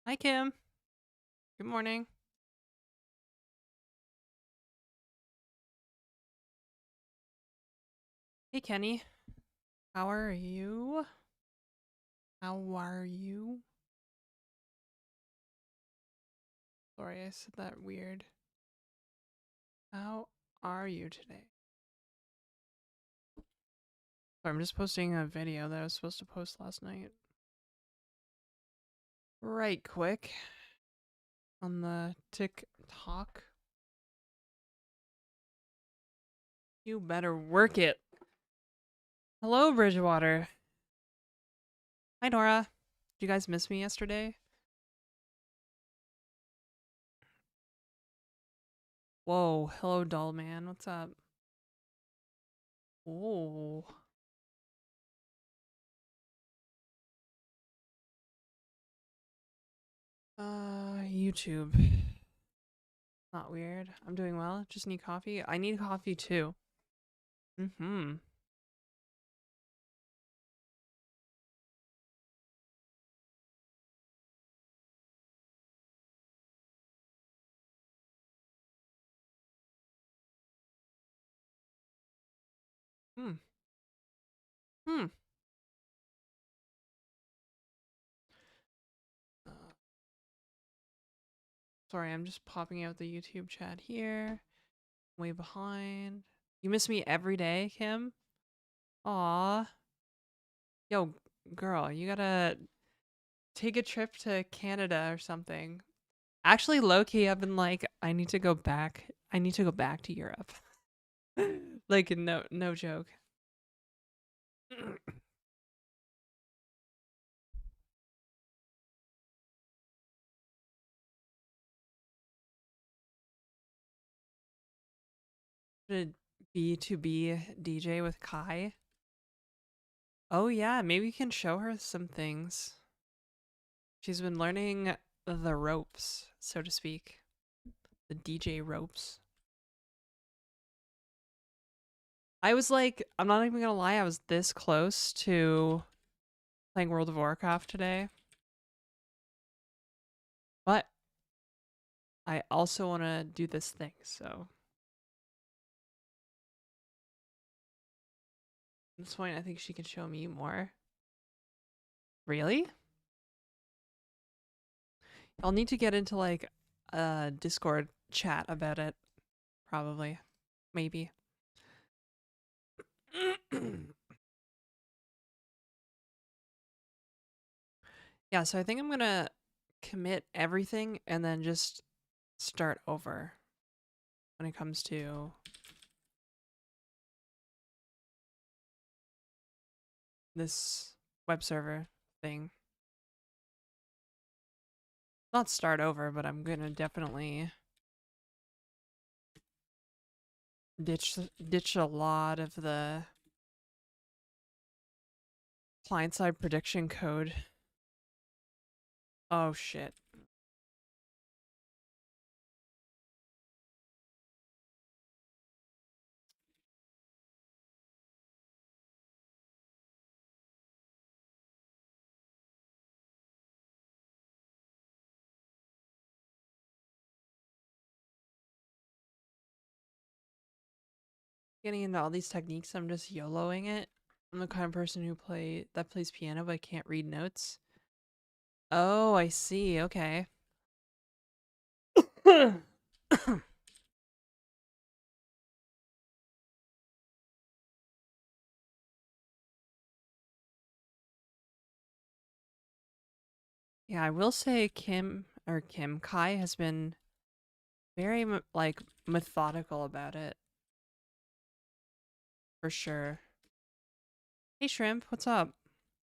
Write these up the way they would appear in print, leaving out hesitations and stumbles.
Hi, Kim. Good morning. Hey, Kenny. How are you? How are you? Sorry, I said that weird. How are you today? Sorry, I'm just posting a video that I was supposed to post last night. Right quick. On the TikTok. You better work it. Hello, Bridgewater. Hi, Nora. Did you guys miss me yesterday? Whoa. Hello, doll man. What's up? Oh. YouTube. Not weird. I'm doing well. Just need coffee. I need coffee too. Mm-hmm. Hmm. Hmm. Uh, sorry, I'm just popping out the YouTube chat here. Way behind. You miss me every day, Kim? Aw. Yo, girl, you gotta take a trip to Canada or something. Actually, low key, I've been like, I need to go back. I need to go back to Europe. Like, no joke. A B2B DJ with Kai. Oh yeah, maybe we can show her some things. She's been learning the ropes, so to speak. The DJ ropes. I was like, I'm not even gonna lie, I was this close to playing World of Warcraft today. But I also want to do this thing, so. At this point, I think she can show me more. Really? I'll need to get into like a Discord chat about it. Probably. Maybe. Yeah, so I think I'm gonna commit everything and then just start over when it comes to this web server thing. Not start over, but I'm gonna definitely ditch a lot of the client side prediction code. Oh shit. Getting into all these techniques, I'm just YOLOing it. I'm the kind of person who plays piano but can't read notes. Oh, I see. Okay. Yeah, I will say Kai has been very like methodical about it for sure. Hey Shrimp, what's up?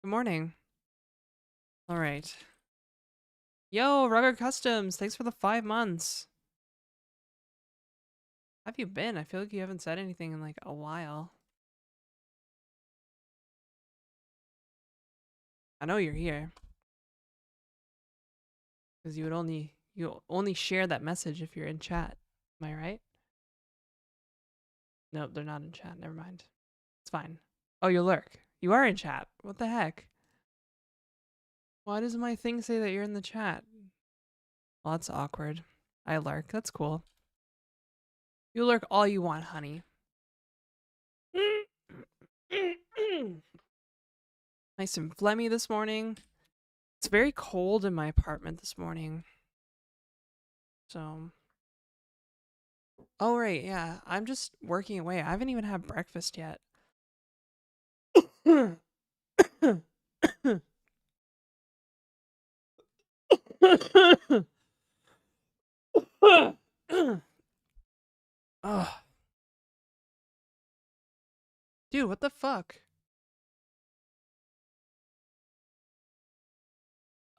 Good morning. All right. Yo, Rugged Customs, thanks for the 5 months. How have you been? I feel like you haven't said anything in like a while. I know you're here because you only share that message if you're in chat. Am I right? No, they're not in chat. Never mind. It's fine. Oh, you lurk. You are in chat. What the heck? Why does my thing say that you're in the chat? Well, that's awkward. I lurk. That's cool. You lurk all you want, honey. Nice and phlegmy this morning. It's very cold in my apartment this morning. So. Oh, right. Yeah. I'm just working away. I haven't even had breakfast yet. Ugh. Dude, what the fuck?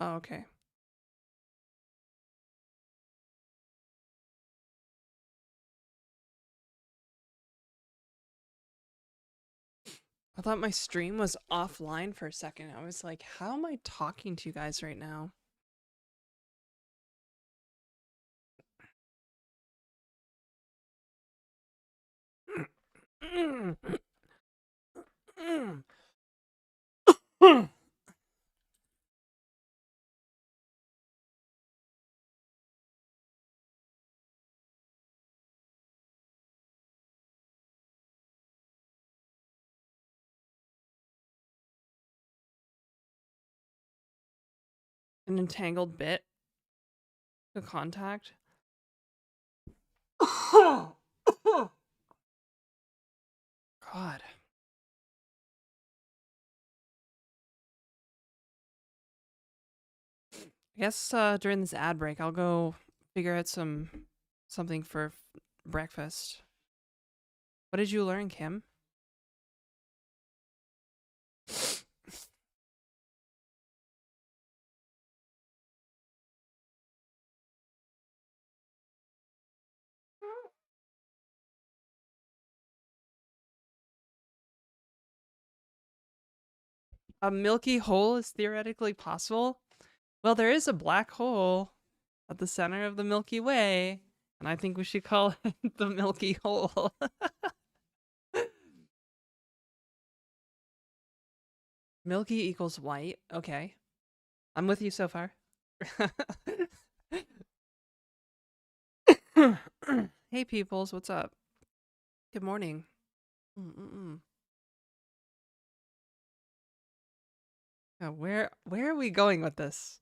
Oh, okay. I thought my stream was offline for a second. I was like, how am I talking to you guys right now? An entangled bit to contact. God. I guess during this ad break, I'll go figure out something for breakfast. What did you learn, Kim? A milky hole is theoretically possible? Well, there is a black hole at the center of the Milky Way, and I think we should call it the Milky Hole. Milky equals white. Okay. I'm with you so far. Hey, peoples, what's up? Good morning. Mm-mm-mm. Oh, where are we going with this?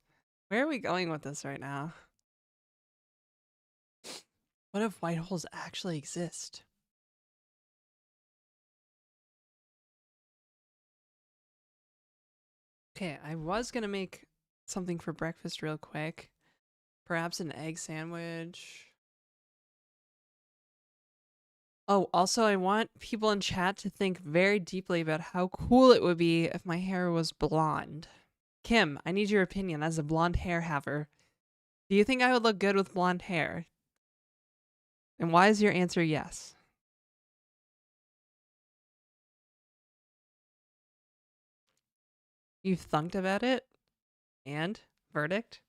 Where are we going with this right now? What if white holes actually exist? Okay, I was gonna make something for breakfast real quick. Perhaps an egg sandwich. Oh, also, I want people in chat to think very deeply about how cool it would be if my hair was blonde. Kim, I need your opinion as a blonde hair haver. Do you think I would look good with blonde hair? And why is your answer yes? You've thunked about it? And? Verdict?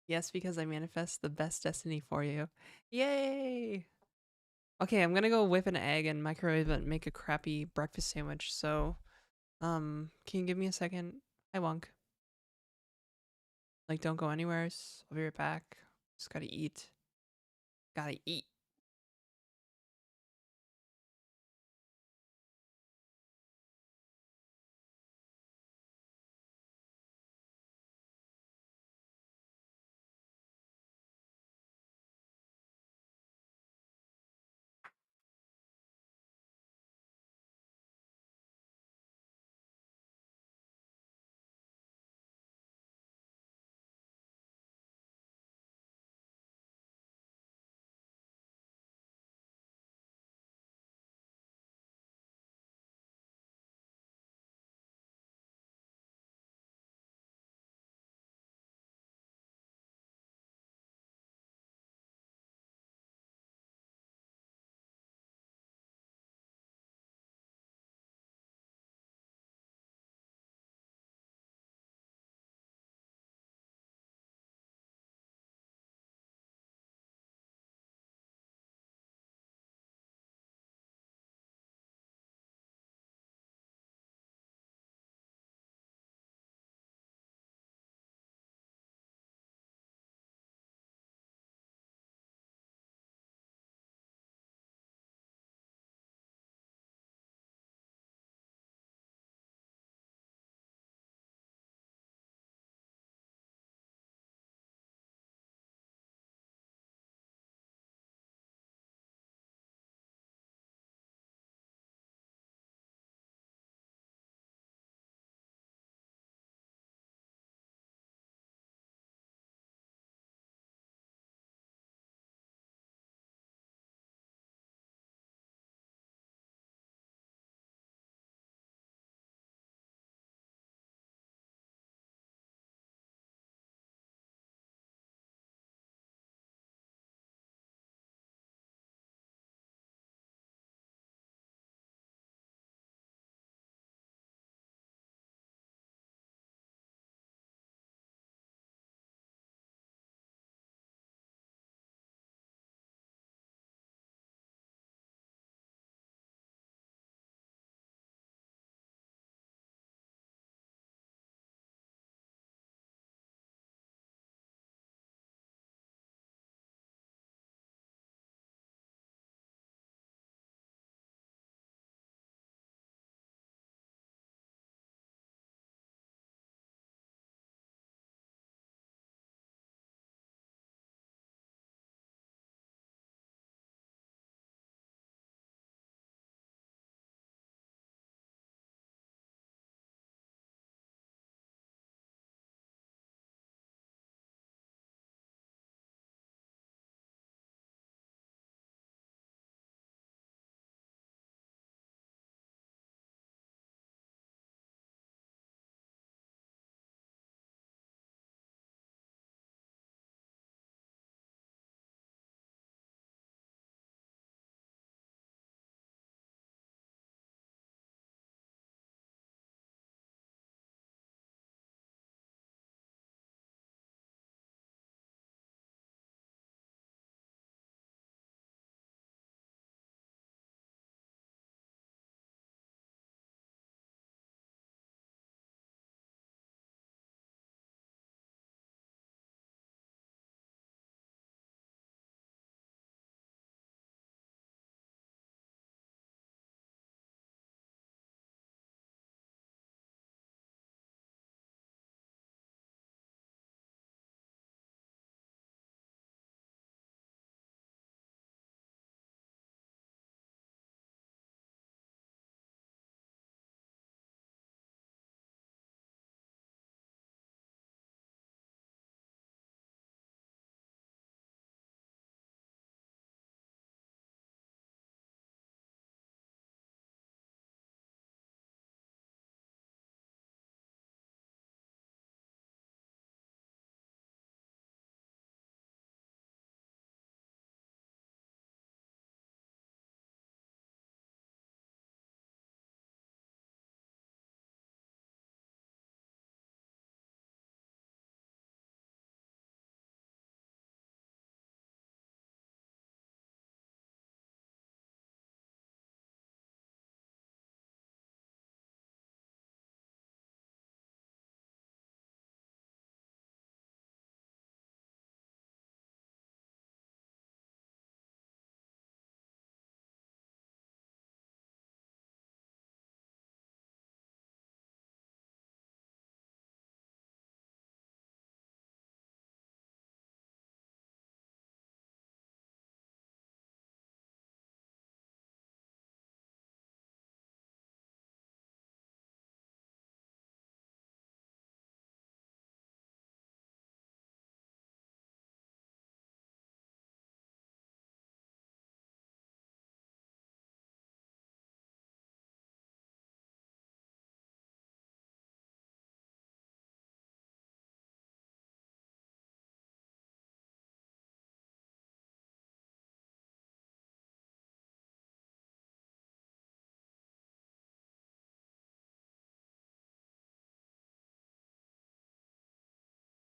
Yes, because I manifest the best destiny for you. Yay! Okay, I'm gonna go whip an egg and microwave it and make a crappy breakfast sandwich. So, can you give me a second? Hi, Wonk. Like, don't go anywhere. I'll be right back. Just gotta eat. Gotta eat.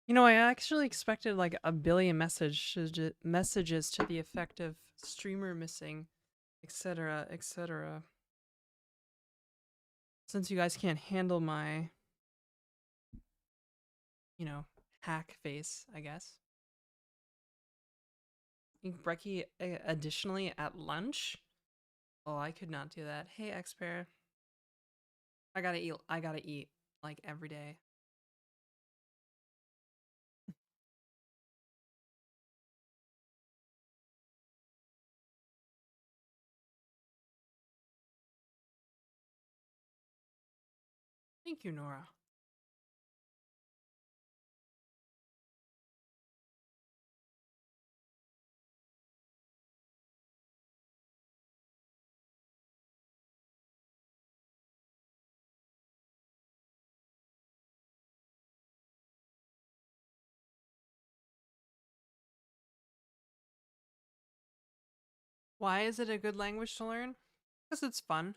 You know, I actually expected like a billion messages to the effect of streamer missing, etc., etc. Since you guys can't handle my, you know, hack face, I guess. Brekkie, additionally, at lunch? Oh, I could not do that. Hey, Xpair. I gotta eat. I gotta eat, like, every day. Thank you, Nora. Why is it a good language to learn? Because it's fun.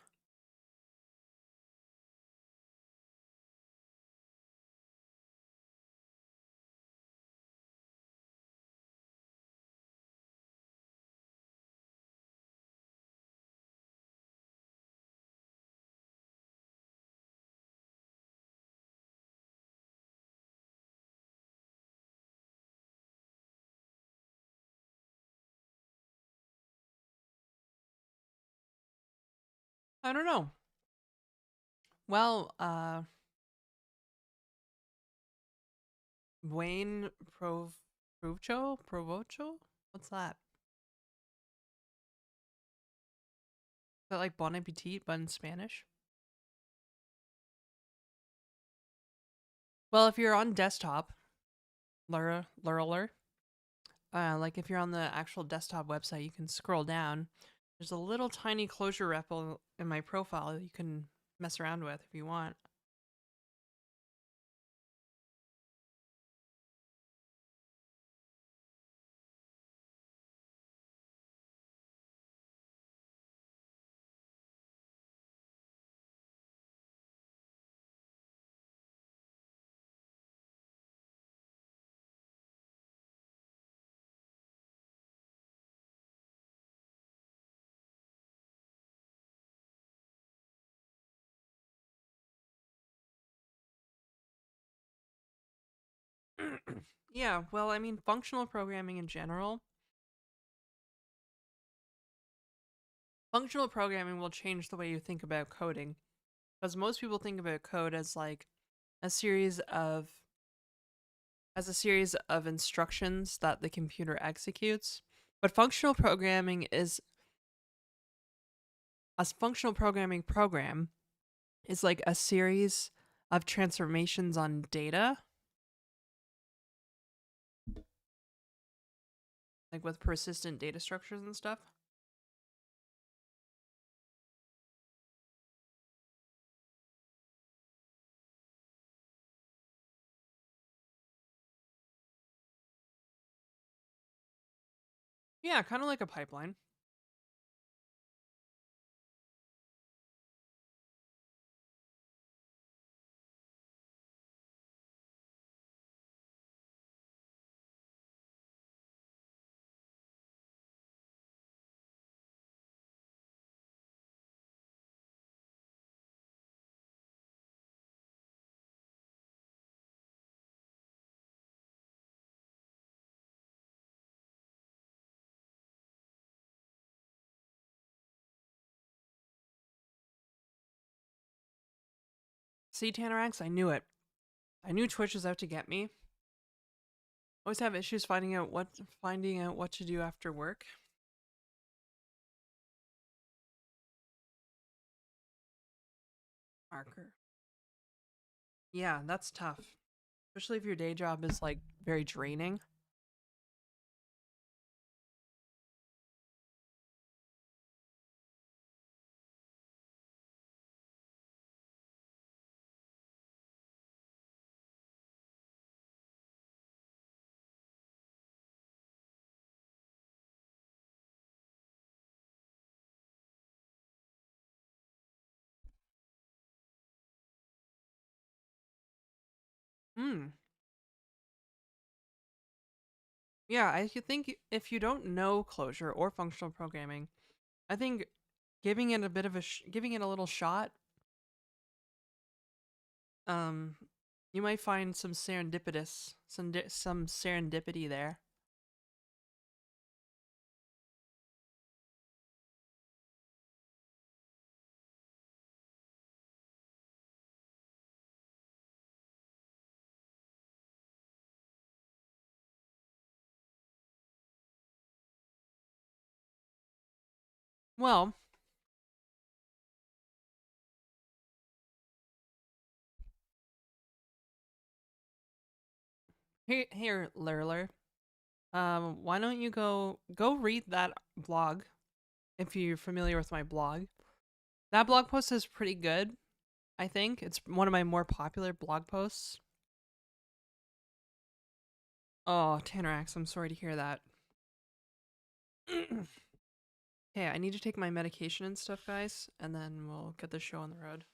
I don't know. Well, Wayne Provocho? What's that? Is that like Bon Appetit, but in Spanish? Well, if you're on desktop, Lurler, like if you're on the actual desktop website, you can scroll down. There's a little tiny closure REPL in my profile that you can mess around with if you want. Yeah, well, I mean, functional programming in general. Functional programming will change the way you think about coding. Because most people think about code as like a series of instructions that the computer executes. But functional programming program is like a series of transformations on data, like with persistent data structures and stuff. Yeah, kind of like a pipeline. See, Tanarax, I knew it. I knew Twitch was out to get me. Always have issues finding out what to do after work. Marker. Yeah, that's tough. Especially if your day job is like very draining. Hmm. Yeah, I think if you don't know Clojure or functional programming, I think giving it a bit of giving it a little shot, um, you might find some some serendipity there. Well, here, Lurler. Why don't you go read that blog if you're familiar with my blog? That blog post is pretty good. I think it's one of my more popular blog posts. Oh, Tanrax, I'm sorry to hear that. Hey, I need to take my medication and stuff, guys, and then we'll get the show on the road.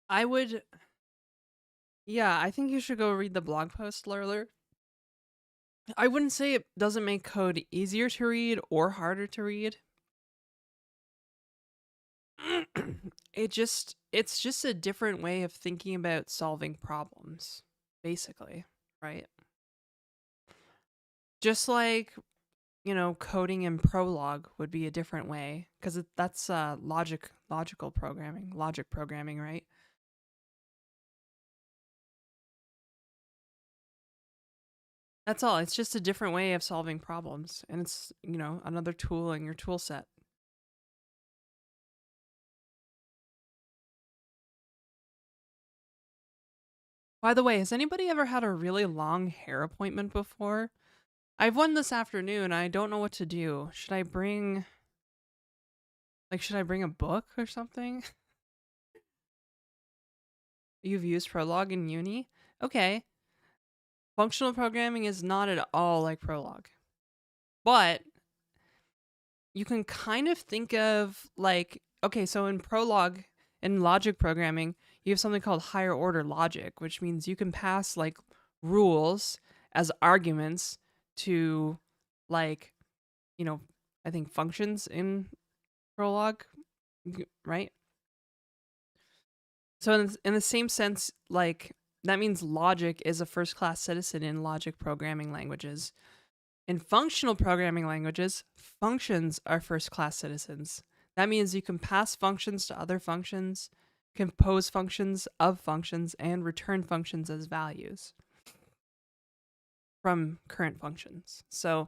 I would, yeah, I think you should go read the blog post, Lurler. I wouldn't say it doesn't make code easier to read or harder to read. It's just a different way of thinking about solving problems, basically, right? Just like, coding in Prolog would be a different way because that's logic programming, right? That's all. It's just a different way of solving problems, and it's, another tool in your tool set. By the way, has anybody ever had a really long hair appointment before? I've one this afternoon. I don't know what to do. Should I bring a book or something? You've used Prolog in uni? Okay. Functional programming is not at all like Prolog. But you can kind of think of like, okay, so in Prolog, in logic programming, you have something called higher order logic, which means you can pass like rules as arguments to, like, you know, I think functions in Prolog, right? So in the same sense, like, that means logic is a first class citizen in logic programming languages. In functional programming languages, functions are first class citizens. That means you can pass functions to other functions, compose functions of functions, and return functions as values from current functions. So,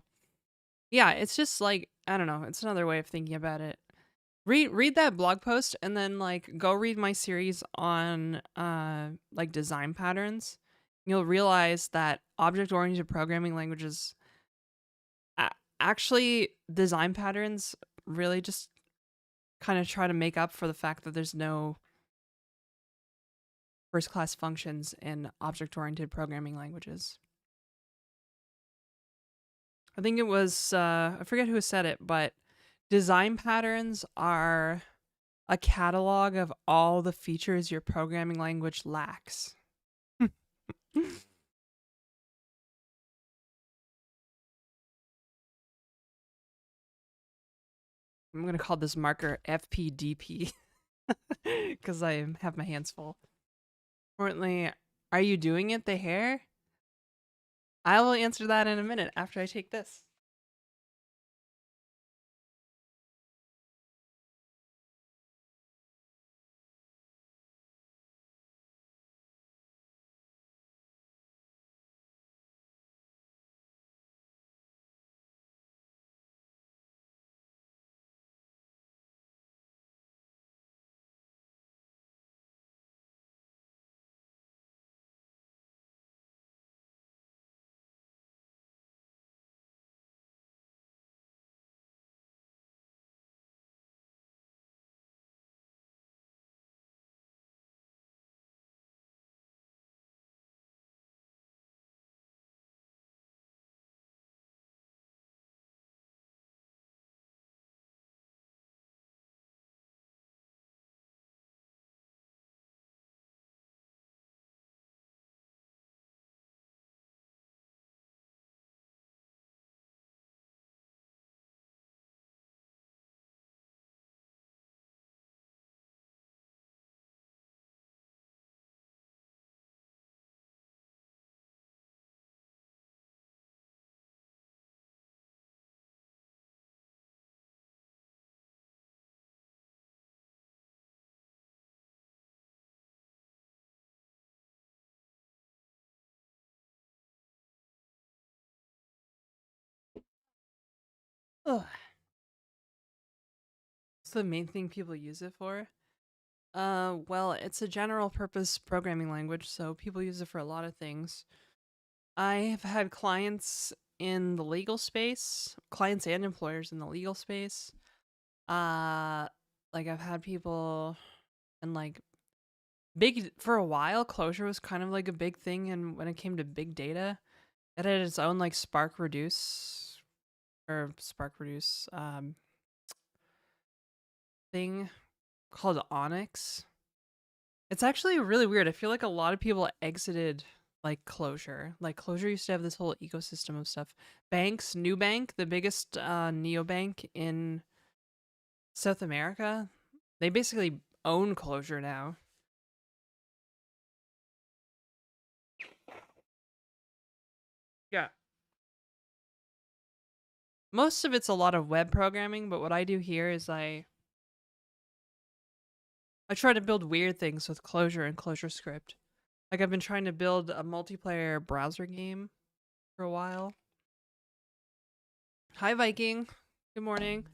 yeah, it's just like, I don't know, it's another way of thinking about it. Read that blog post and then like go read my series on like design patterns. You'll realize that object oriented programming languages actually, design patterns really just kind of try to make up for the fact that there's no first class functions in object oriented programming languages. I think it was, I forget who said it, but design patterns are a catalog of all the features your programming language lacks. I'm going to call this marker FPDP because I have my hands full. Currently, are you doing it, the hair? I will answer that in a minute after I take this. Ugh. What's the main thing people use it for? Well, it's a general purpose programming language, so people use it for a lot of things. I have had clients in the legal space, clients and employers in the legal space. Uh, like I've had people and like big for a while, Clojure was kind of like a big thing, and when it came to big data, it had its own like Spark Reduce or Spark Reduce thing called Onyx. It's actually really weird. I feel like a lot of people exited like Clojure. Like Clojure used to have this whole ecosystem of stuff. Banks, Nubank, the biggest neobank in South America, they basically own Clojure now. Yeah. Most of it's a lot of web programming, but what I do here is I try to build weird things with Clojure and ClojureScript. Like I've been trying to build a multiplayer browser game for a while. Hi Viking. Good morning.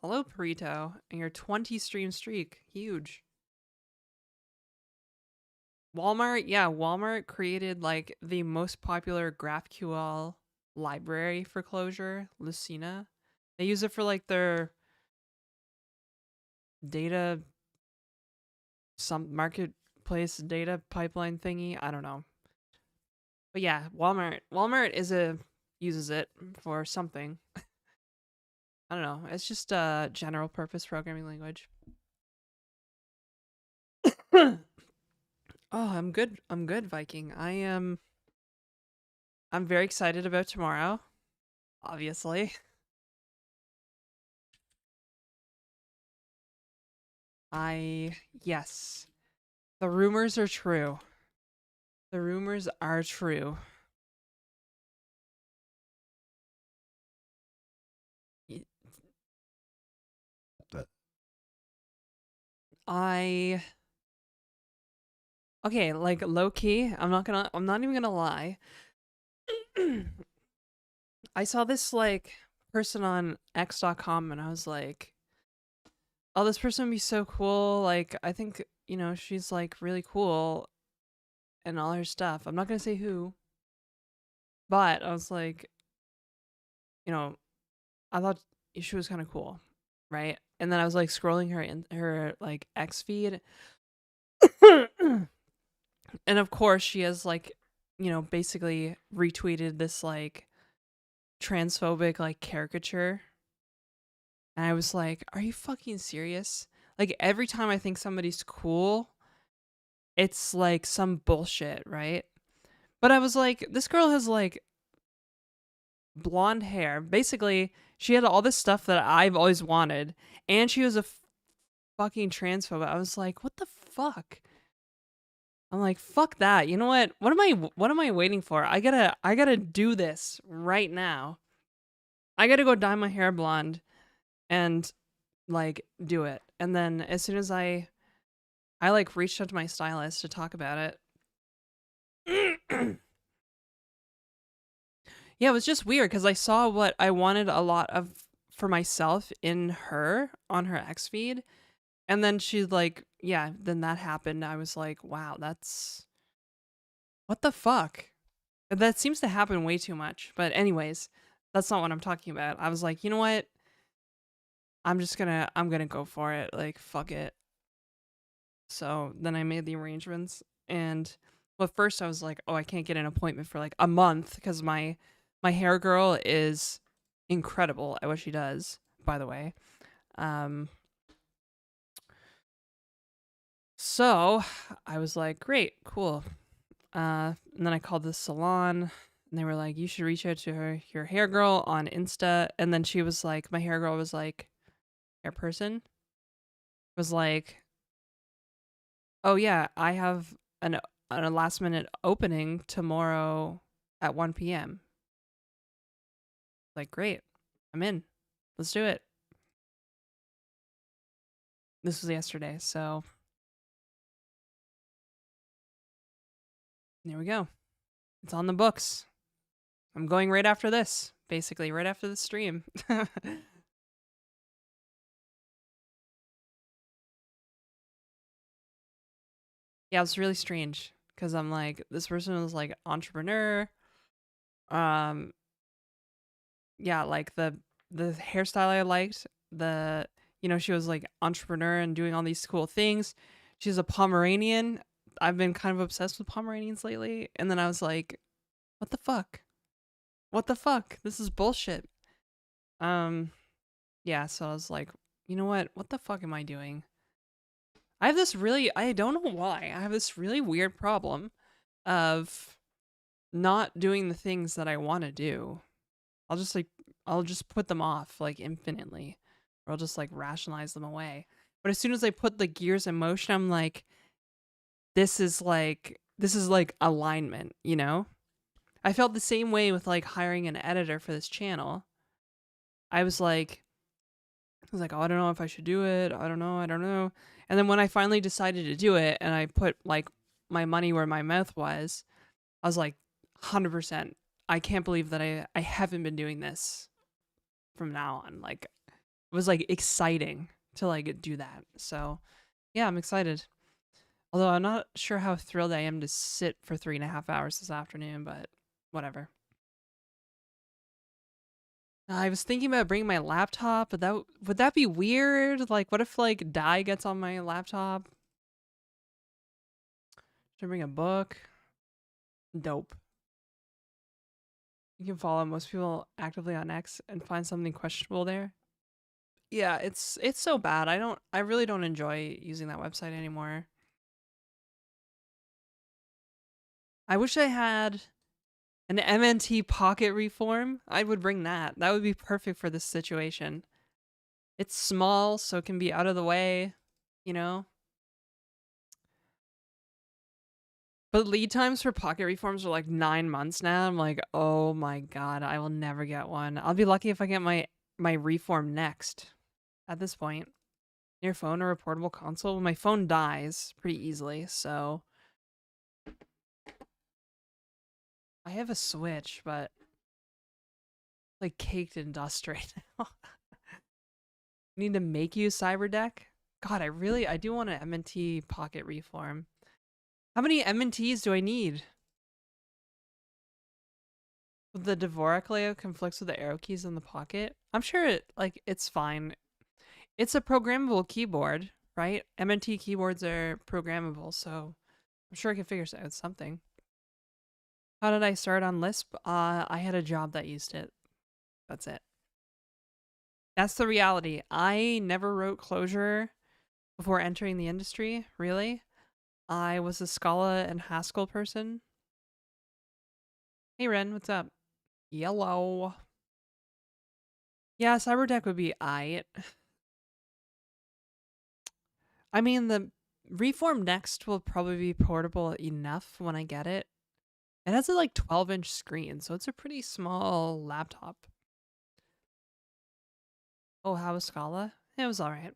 Hello Perito and your 20 stream streak. Huge. Walmart, yeah, Walmart created like the most popular GraphQL library for Clojure, Lucina. They use it for like their data, some marketplace data pipeline thingy. I don't know. But yeah, Walmart uses it for something. I don't know. It's just a general purpose programming language. Oh, I'm good. I'm good, Viking. I'm very excited about tomorrow. Obviously. Yes. The rumors are true. The rumors are true. I Okay, like low key, I'm not even gonna lie. I saw this like person on X.com and I was like, oh, this person would be so cool. Like, I think, she's like really cool and all her stuff. I'm not gonna say who, But I was like, you know, I thought she was kind of cool, right? And then I was like scrolling her like X feed, and of course she has like, basically retweeted this like transphobic like caricature. And I was like, are you fucking serious? Like every time I think somebody's cool, it's like some bullshit, right? But I was like, this girl has like blonde hair. Basically, she had all this stuff that I've always wanted, and she was a fucking transphobe. I was like, what the fuck? I'm like, fuck that. You know what? What am I waiting for? I gotta do this right now. I gotta go dye my hair blonde and like do it. And then as soon as I like reached out to my stylist to talk about it. Yeah, it was just weird because I saw what I wanted a lot of for myself in her on her X feed. And then she's like, yeah, then that happened. I was like, wow, that's what the fuck? That seems to happen way too much. But, anyways, that's not what I'm talking about. I was like, you know what? I'm gonna go for it. Like, fuck it. So then I made the arrangements. And, well, at first I was like, oh, I can't get an appointment for like a month because my hair girl is incredible at what she does, by the way. Um, so I was like, great, cool. And then I called the salon and they were like, you should reach out to your hair girl on Insta. And then she was like, my hair girl was like, hair person was like, oh yeah, I have a last minute opening tomorrow at 1 p.m. Like, great, I'm in. Let's do it. This was yesterday, so there we go. It's on the books. I'm going right after this, basically, right after the stream. Yeah, it was really strange because I'm like, this person was like entrepreneur. Um, yeah, like the hairstyle I liked. She was like entrepreneur and doing all these cool things. She's a Pomeranian. I've been kind of obsessed with Pomeranians lately. And then I was like, what the fuck? What the fuck? This is bullshit. Um, yeah, so I was like, you know what? What the fuck am I doing? I don't know why. I have this really weird problem of not doing the things that I want to do. I'll just put them off like infinitely, or I'll just like rationalize them away. But as soon as I put the gears in motion, I'm like, this is like alignment, you know? I felt the same way with like hiring an editor for this channel. I was like, oh, I don't know if I should do it. I don't know. And then when I finally decided to do it and I put like my money where my mouth was, I was like, 100%. I can't believe that I haven't been doing this from now on. Like, it was like exciting to like do that. So yeah, I'm excited. Although I'm not sure how thrilled I am to sit for 3.5 hours this afternoon, but whatever. I was thinking about bringing my laptop, but that would that be weird? Like, what if like dye gets on my laptop? Should I bring a book? Dope. You can follow most people actively on X and find something questionable there. Yeah, it's so bad. I really don't enjoy using that website anymore. I wish I had an MNT pocket reform. I would bring that. That would be perfect for this situation. It's small, so it can be out of the way, you know? But lead times for pocket reforms are like 9 months now. I'm like, oh my god, I will never get one. I'll be lucky if I get my reform next. At this point, your phone or a portable console. My phone dies pretty easily, so I have a Switch, but like caked in dust right now. Need to make you Cyberdeck. God, I do want an MNT pocket reform. How many MNTs do I need? The Dvorak layout conflicts with the arrow keys in the pocket. I'm sure it's fine. It's a programmable keyboard, right? MNT keyboards are programmable, so I'm sure I can figure out something. How did I start on Lisp? I had a job that used it. That's it. That's the reality. I never wrote Clojure before entering the industry, really. I was a Scala and Haskell person. Hey Ren, what's up? Yellow. Yeah, Cyberdeck would be aight. I mean, the Reform Next will probably be portable enough when I get it. It has a 12-inch screen, so it's a pretty small laptop. Oh, how was Scala? It was alright.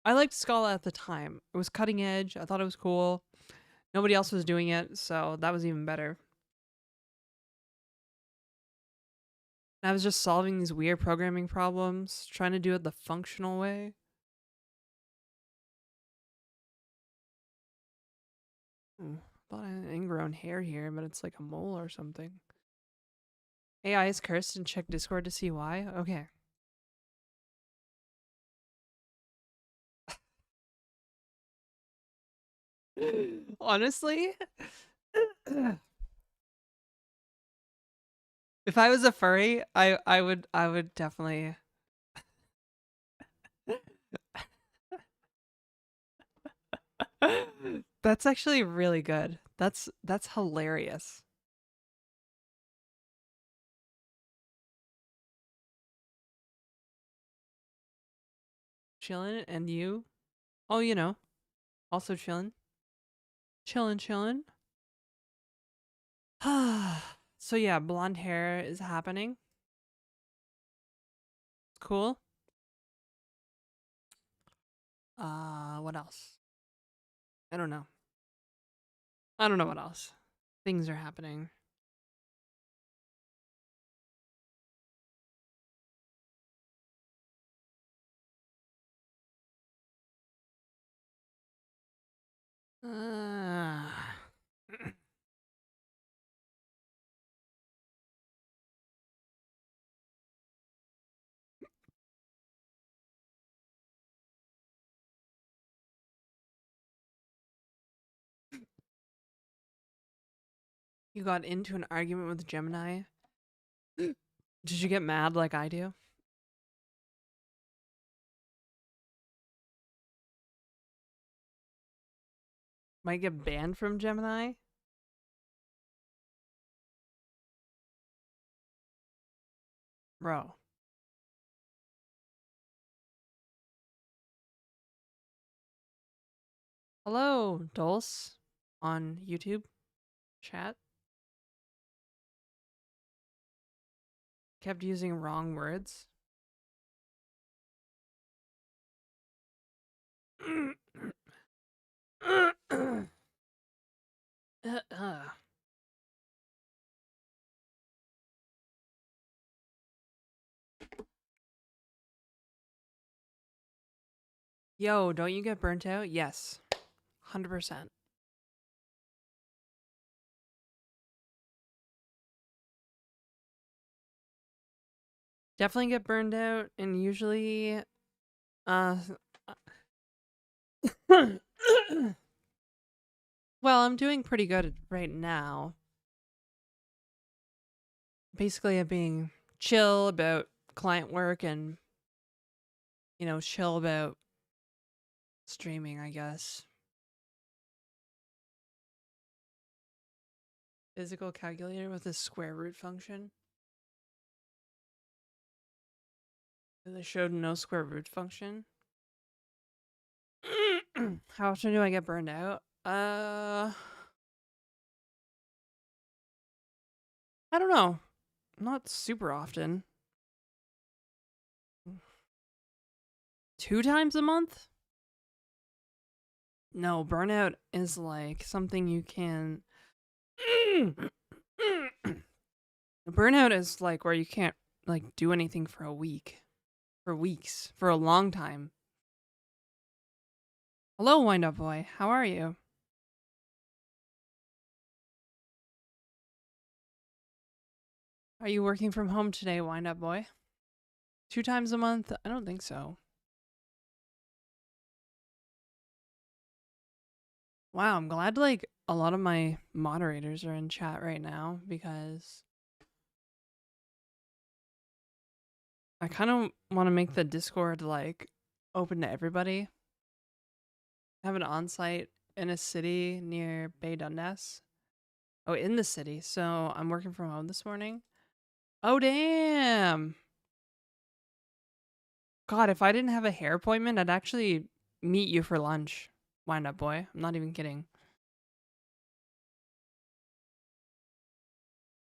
I liked Scala at the time. It was cutting edge. I thought it was cool. Nobody else was doing it, so that was even better. I was just solving these weird programming problems, trying to do it the functional way. Thought I had ingrown hair here, but it's like a mole or something. AI is cursed and check Discord to see why. Okay. Honestly, if I was a furry, I would definitely. That's actually really good. That's hilarious. Chillin', and you? Oh, also chillin'. Chillin', chillin'. So yeah, blonde hair is happening. Cool. What else? I don't know. I don't know what else. Things are happening. Uh, you got into an argument with Gemini. Did you get mad like I do? Might get banned from Gemini? Bro. Hello, Dulce on YouTube chat. Kept using wrong words. Yo, don't you get burnt out? Yes. 100%. Definitely get burned out, and usually uh well, I'm doing pretty good right now. Basically, I'm being chill about client work and chill about streaming, I guess. Physical calculator with a square root function. They showed no square root function. How often do I get burned out? I don't know. Not super often. 2 times a month? No, burnout is like something you can. Burnout is like where you can't do anything for a week, for weeks, for a long time. Hello, Wind Up Boy. How are you? Are you working from home today, Wind Up Boy? 2 times a month? I don't think so. Wow, I'm glad like a lot of my moderators are in chat right now because I kind of want to make the Discord like open to everybody. I have an on-site in a city near Bay Dundas. Oh, in the city. So I'm working from home this morning. Oh, damn. God, if I didn't have a hair appointment, I'd actually meet you for lunch. Wind Up Boy. I'm not even kidding.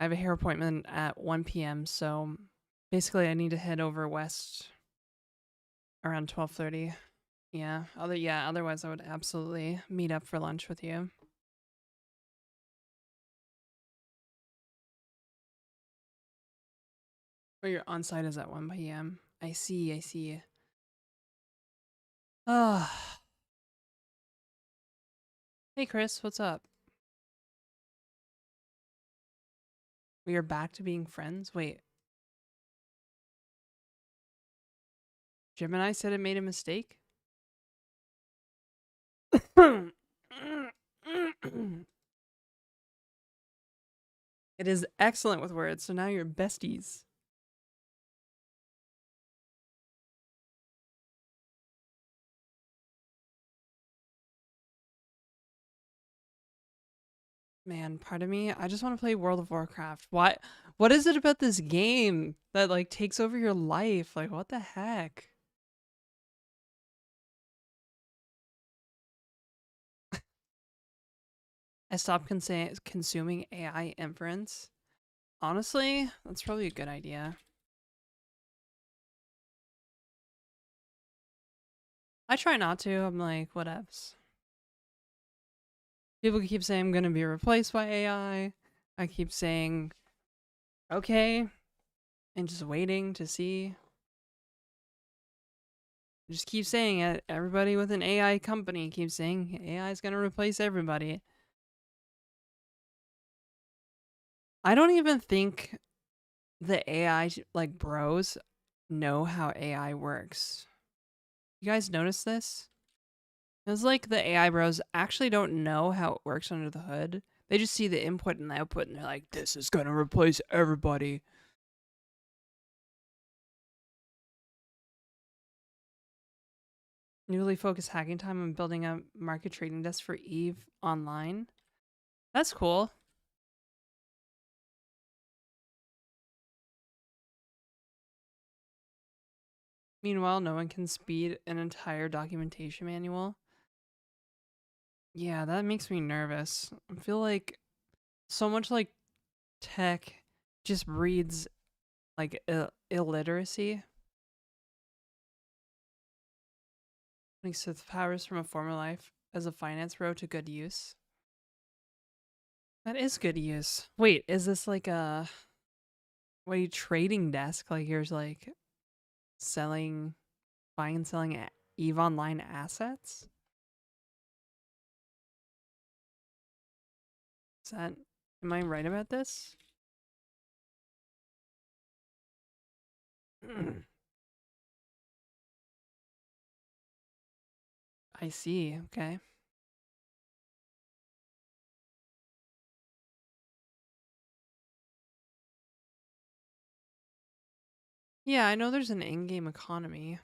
I have a hair appointment at 1 p.m. So basically I need to head over west around 12:30. Yeah. Otherwise I would absolutely meet up for lunch with you. Or your on-site is at 1 p.m. I see. Oh. Hey Chris, what's up? We are back to being friends? Wait. Gemini said it made a mistake? It is excellent with words, so now you're besties. Man, part of me, I just want to play World of Warcraft. What is it about this game that like takes over your life? Like what the heck? I stopped consuming AI inference. Honestly, that's probably a good idea. I try not to. I'm like, whatevs. People keep saying I'm going to be replaced by AI. I keep saying, okay, and just waiting to see. Just keep saying it. Everybody with an AI company keeps saying AI is going to replace everybody. I don't even think the AI like bros know how AI works. You guys notice this? It's like the AI bros actually don't know how it works under the hood. They just see the input and the output and they're like, this is gonna replace everybody. Newly focused hacking time on building a market trading desk for EVE Online. That's cool. Meanwhile, no one can speed an entire documentation manual. Yeah, that makes me nervous. I feel like so much like tech just breeds like illiteracy. Like Sith powers from a former life as a finance bro to good use. That is good use. Wait, is this like a trading desk? Like yours like selling, buying and selling EVE Online assets? Is that, am I right about this? I see. Okay. Yeah, I know there's an in-game economy.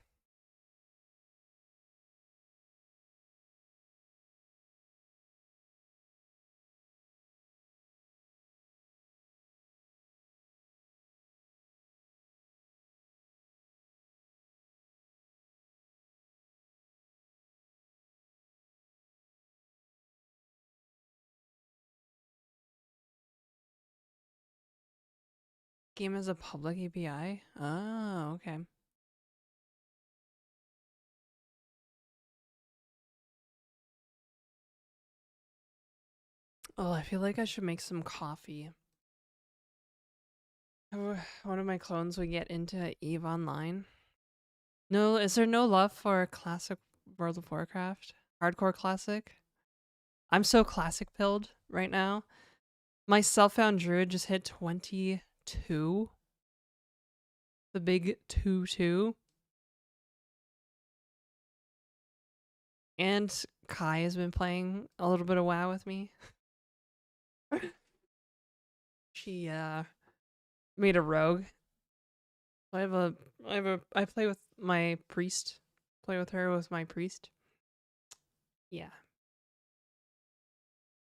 Game has a public API? Oh, okay. Oh, I feel like I should make some coffee. One of my clones would get into EVE Online. No, is there no love for classic World of Warcraft? Hardcore classic? I'm so classic pilled right now. My self-found druid just hit 22 2. The big 2-2. And Kai has been playing a little bit of WoW with me. She made a rogue. I play with my priest. Play with her with my priest. Yeah.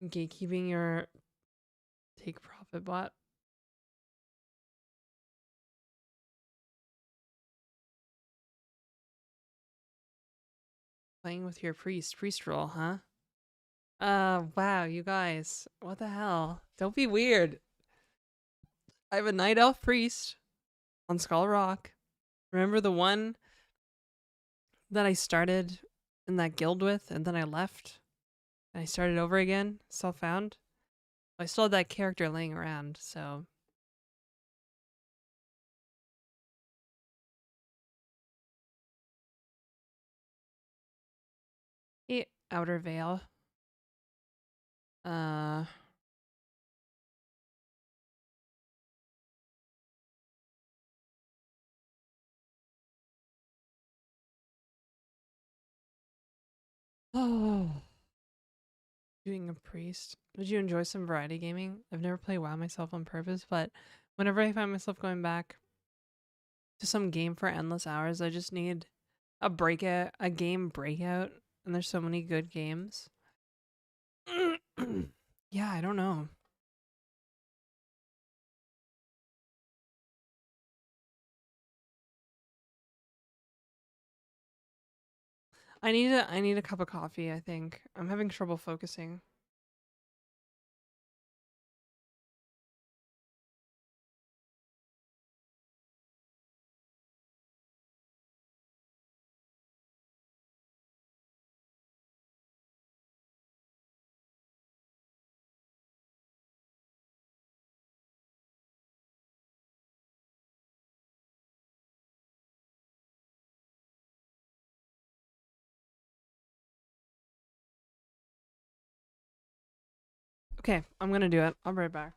Gatekeeping your take profit bot. Playing with your priest role, huh? Wow, you guys. What the hell? Don't be weird. I have a night elf priest on Skull Rock. Remember the one that I started in that guild with and then I left? And I started over again, self-found? I still had that character laying around, so. Hey, Outer Veil. Uh. Oh. Doing a priest. Did you enjoy some variety gaming? I've never played WoW myself on purpose, but whenever I find myself going back to some game for endless hours, I just need a game breakout, and there's so many good games. Yeah, I don't know. I need a cup of coffee, I think. I'm having trouble focusing. Okay, I'm gonna do it. I'll be right back.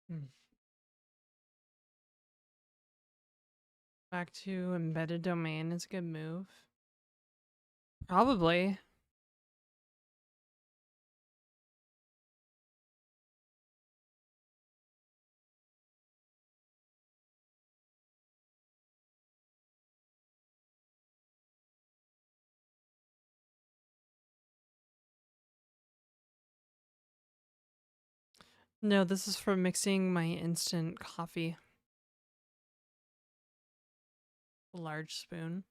Hmm. Back to embedded domain is a good move. Probably. No, this is for mixing my instant coffee. A large spoon.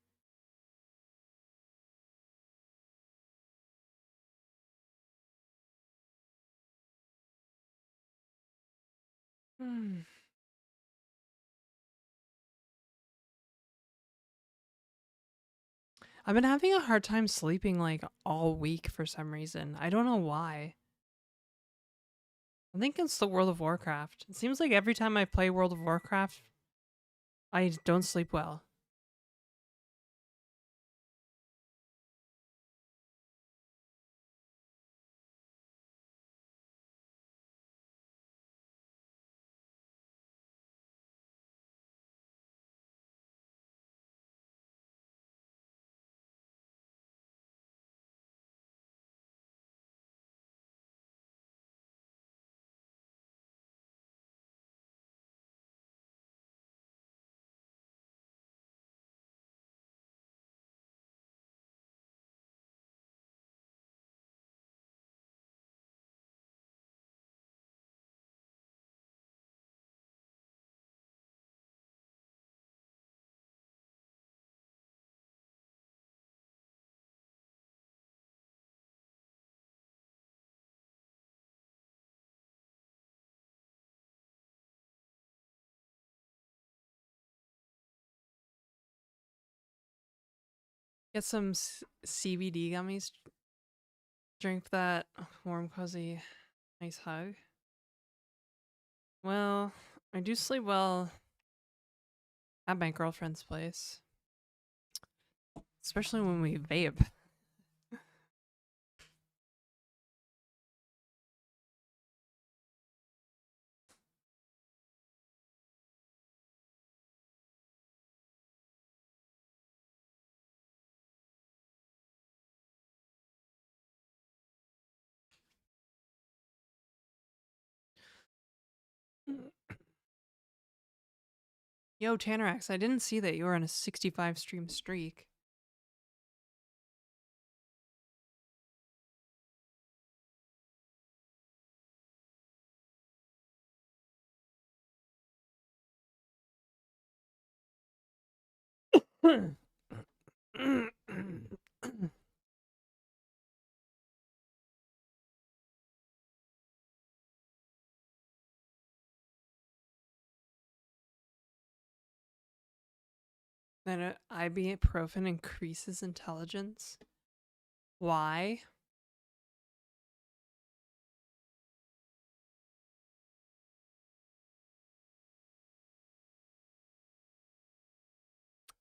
Hmm. I've been having a hard time sleeping like all week for some reason. I don't know why. I think it's the World of Warcraft. It seems like every time I play World of Warcraft, I don't sleep well. Get some CBD gummies. Drink that warm, cozy, nice hug. Well, I do sleep well at my girlfriend's place, especially when we vape. Yo, Tannerax, I didn't see that you were on a 65 stream streak. Then ibuprofen increases intelligence. Why?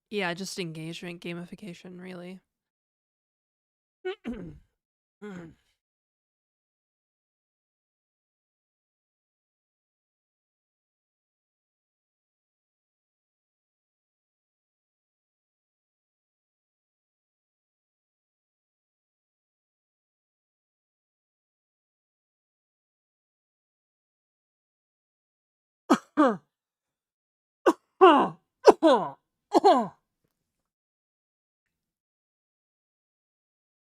Yeah, just engagement gamification, really.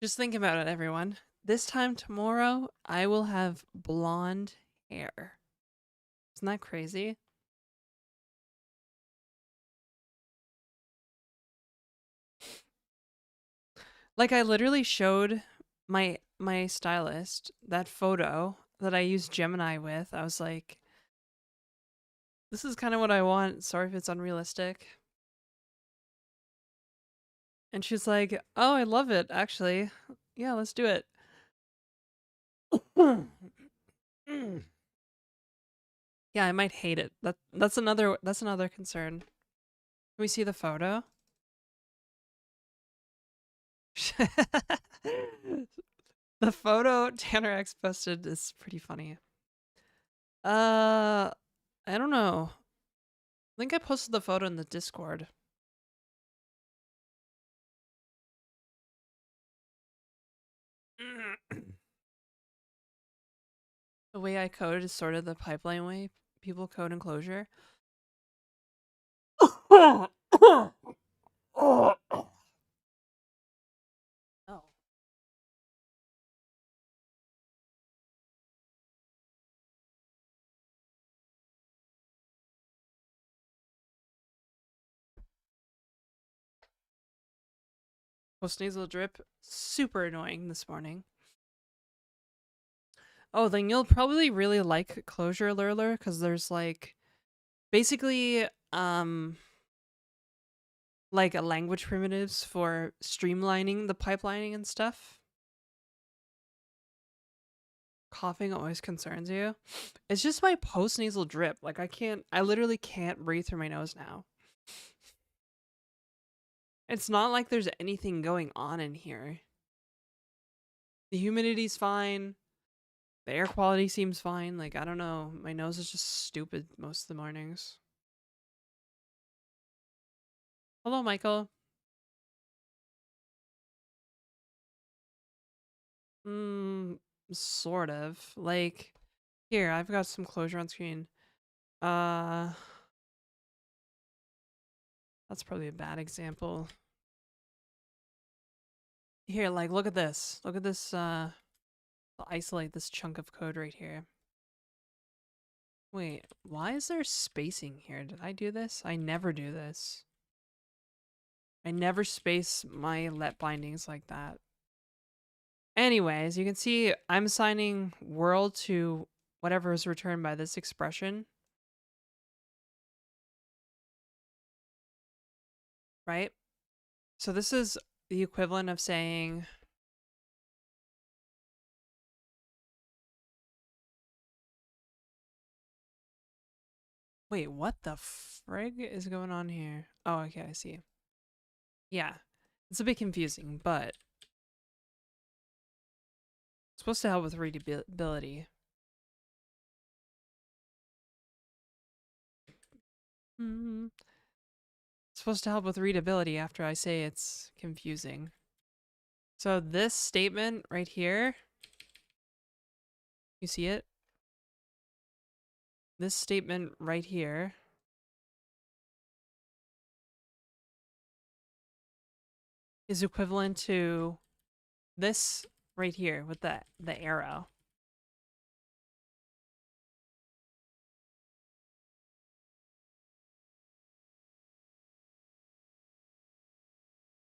Just think about it, everyone. This time tomorrow, I will have blonde hair. Isn't that crazy? Like, I literally showed my stylist that photo that I used Gemini with. I was like, this is kind of what I want. Sorry if it's unrealistic. And she's like, oh, I love it, actually. Yeah, let's do it. Yeah, I might hate it. That's another concern. Can we see the photo? The photo Tannerax posted is pretty funny. I don't know. I think I posted the photo in the Discord. The way I code is sort of the pipeline way people code in Clojure. Oh. Post nasal drip, super annoying this morning. Oh, then you'll probably really like Clojure Lurler because there's like basically like a language primitives for streamlining the pipelining and stuff. coughing always concerns you. It's just my post-nasal drip. Like I literally can't breathe through my nose now. It's not like there's anything going on in here. The humidity's fine. The air quality seems fine. Like, I don't know. My nose is just stupid most of the mornings. Hello, Michael. Sort of. Like, here, I've got some closure on screen. That's probably a bad example. Here, like, look at this. Look at this, I'll isolate this chunk of code right here. Wait, why is there spacing here? Did I do this? I never do this. I never space my let bindings like that. Anyways, you can see I'm assigning world to whatever is returned by this expression. Right? So this is the equivalent of saying wait, what the frig is going on here? Oh, okay, I see. Yeah. It's a bit confusing, but it's supposed to help with readability. It's supposed to help with readability after I say it's confusing. So this statement right here, you see it? This statement right here is equivalent to this right here with the arrow.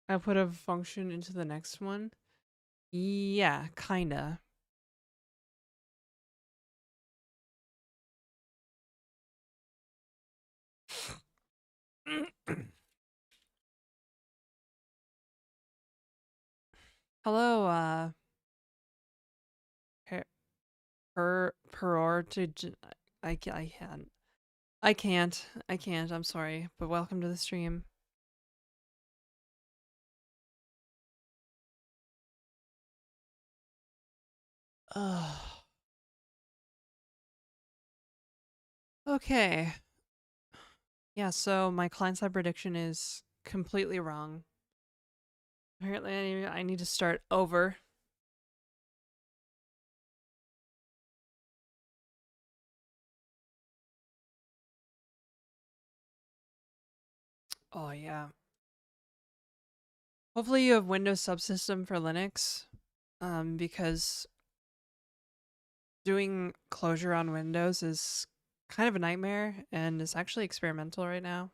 I put a function into the next one. Yeah, kinda. Hello, I can't. I can't. I'm sorry, but welcome to the stream. Ugh. Okay. Yeah, so my client-side prediction is completely wrong. Apparently, I need to start over. Oh, yeah. Hopefully you have Windows Subsystem for Linux, because doing closure on Windows is kind of a nightmare, and it's actually experimental right now.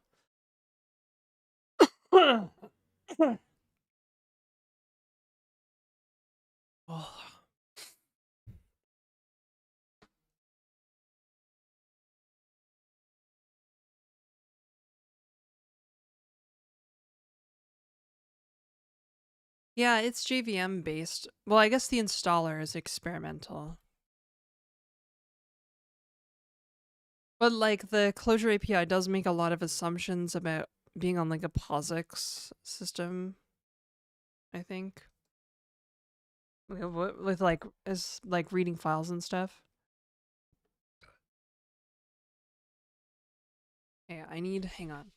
Oh. Yeah, it's JVM based. Well, I guess the installer is experimental. But like the Clojure API does make a lot of assumptions about being on like a POSIX system, I think. With like as like reading files and stuff. Hey, hang on.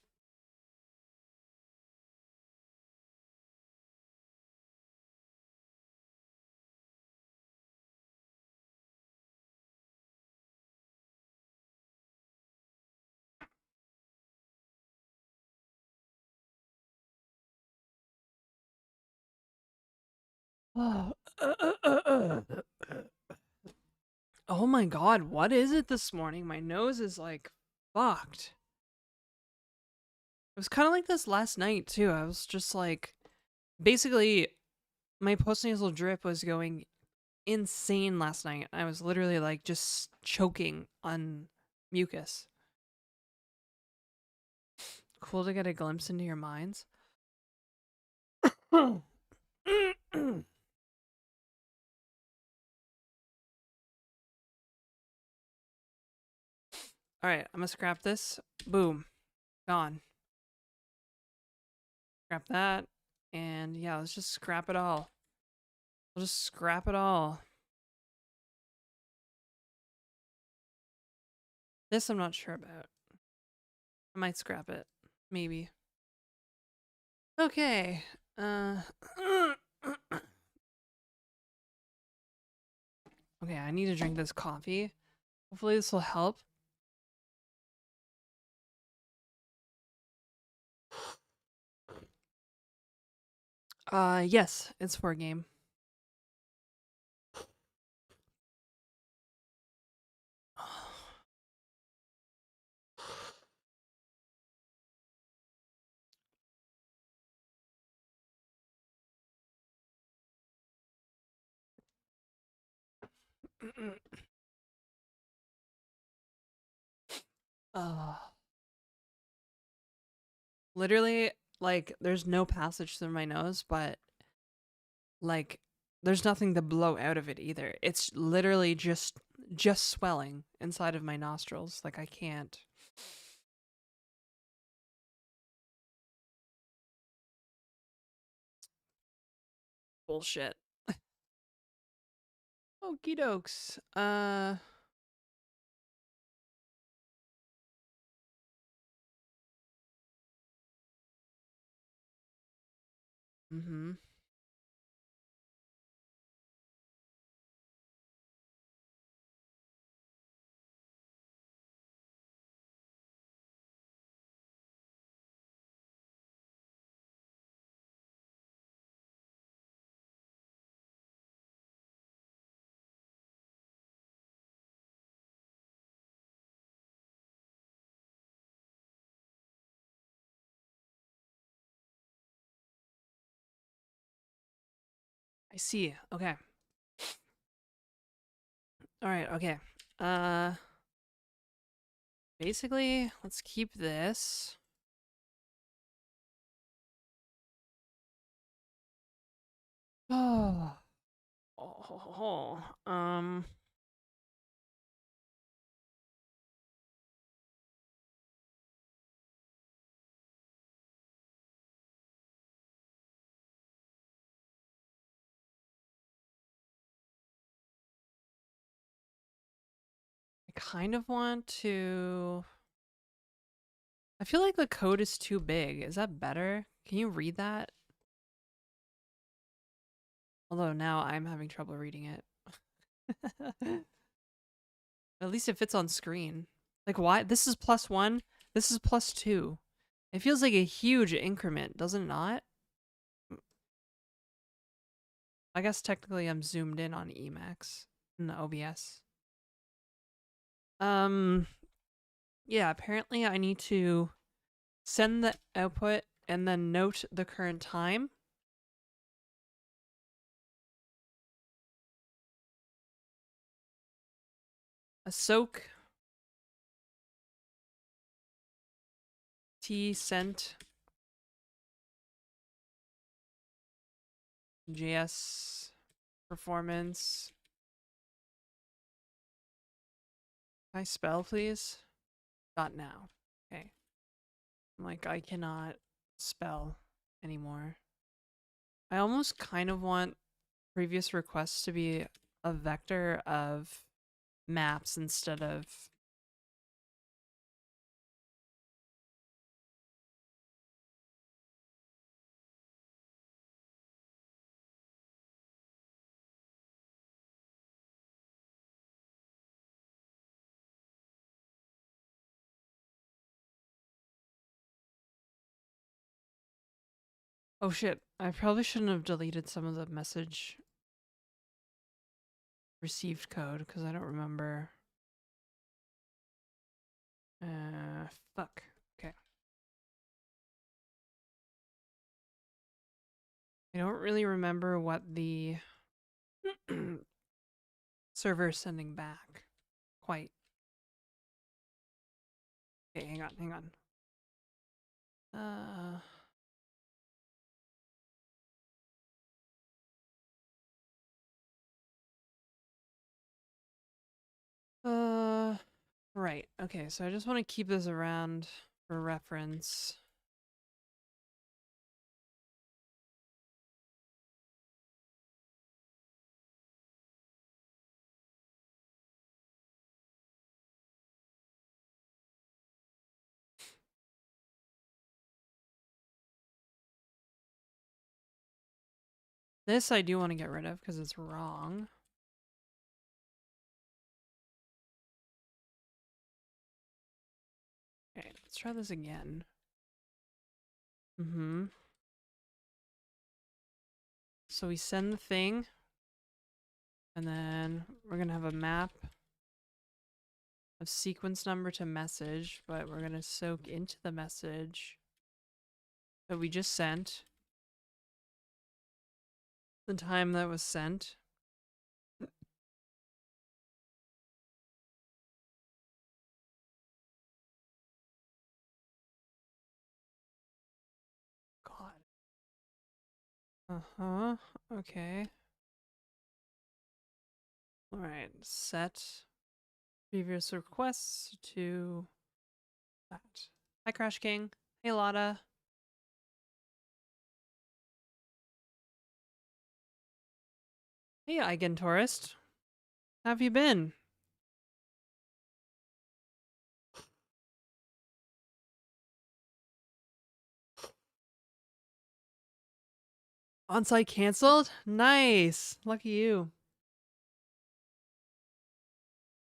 Oh my god, what is it this morning? My nose is like fucked. It was kind of like this last night too. I was just like, basically, my postnasal drip was going insane last night. I was literally like just choking on mucus. Cool to get a glimpse into your minds. Alright, I'm gonna scrap this. Boom. Gone. Scrap that. And yeah, let's just scrap it all. We'll just scrap it all. This I'm not sure about. I might scrap it. Maybe. Okay. Okay, I need to drink this coffee. Hopefully this will help. Yes, it's for a game. uh, Literally, like, there's no passage through my nose, but like, there's nothing to blow out of it either. It's literally just swelling inside of my nostrils. Like, I can't. Bullshit. Okie dokes. Mm-hmm. I see. Okay. All right. Okay. Uh, Basically, let's keep this. Oh. Oh. I kind of want to. I feel like the code is too big. Is that better? Can you read that? Although now I'm having trouble reading it. At least it fits on screen. Like, why? This is +1. This is +2. It feels like a huge increment, does it not? I guess technically I'm zoomed in on Emacs in the OBS. Um, yeah, apparently I need to send the output and then note the current time. A soak T sent JS performance. Can I spell, please? Not now. Okay. I'm like, I cannot spell anymore. I almost kind of want previous requests to be a vector of maps instead of. Oh shit, I probably shouldn't have deleted some of the message received code because I don't remember. Fuck. Okay. I don't really remember what the server is sending back quite. Okay, hang on. Uh, uh, Right. Okay, so I just want to keep this around for reference. This I do want to get rid of because it's wrong. Okay, let's try this again. So we send the thing, and then we're gonna have a map of sequence number to message, but we're gonna soak into the message that we just sent the time that was sent. God. Uh-huh. Okay. Alright, set previous requests to that. Hi, Crash King. Hey, Lotta. Hey, Eigen Tourist. How have you been? On-site canceled? Nice. Lucky you.